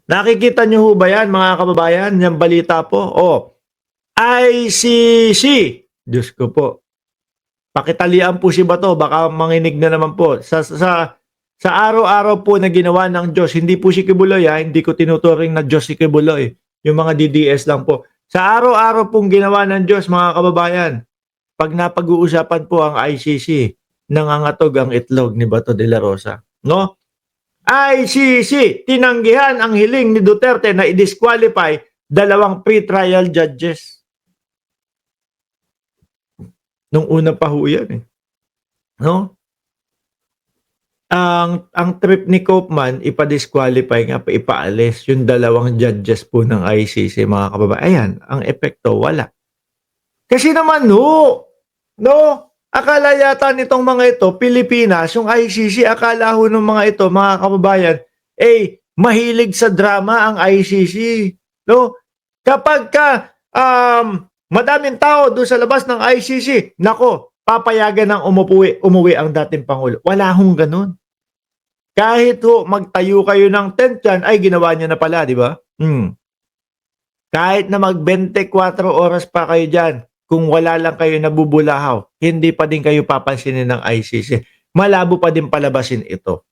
Nakikita niyo ho ba yan mga kababayan, yung balita po? ICC. Diyos ko po. Pakitalian po si Bato, baka manginig na naman po. Sa araw-araw po na ginawa ng Diyos, hindi po si Kibuloy hindi ko tinuturing na Diyos si Kibuloy. Yung mga DDS lang po. Sa araw-araw pong ginawa ng Diyos mga kababayan, pag napag-uusapan po ang ICC, nangangatog ang itlog ni Bato de la Rosa. No? ICC, tinanggihan ang hiling ni Duterte na i-disqualify 2 pre-trial judges. Nung una pa ho yan No? Ang trip ni Koopman, ipa-disqualify nga, ipaalis yung 2 judges po ng ICC mga kababayan. Ayan, ang epekto, wala. Kasi naman no, akala yata nitong mga ito, Pilipinas, yung ICC, akala ho ng mga ito, mga kababayan, mahilig sa drama ang ICC. No? Kapag madaming tao doon sa labas ng ICC, nako, papayagan ng umuwi ang dating Pangulo. Wala hong ganun. Kahit ho magtayo kayo ng tent yan, ay ginawa niya na pala, di ba? Kahit na mag 24 oras pa kayo dyan, kung wala lang kayo nabubulahaw, hindi pa din kayo papansinin ng ICC. Malabo pa din palabasin ito.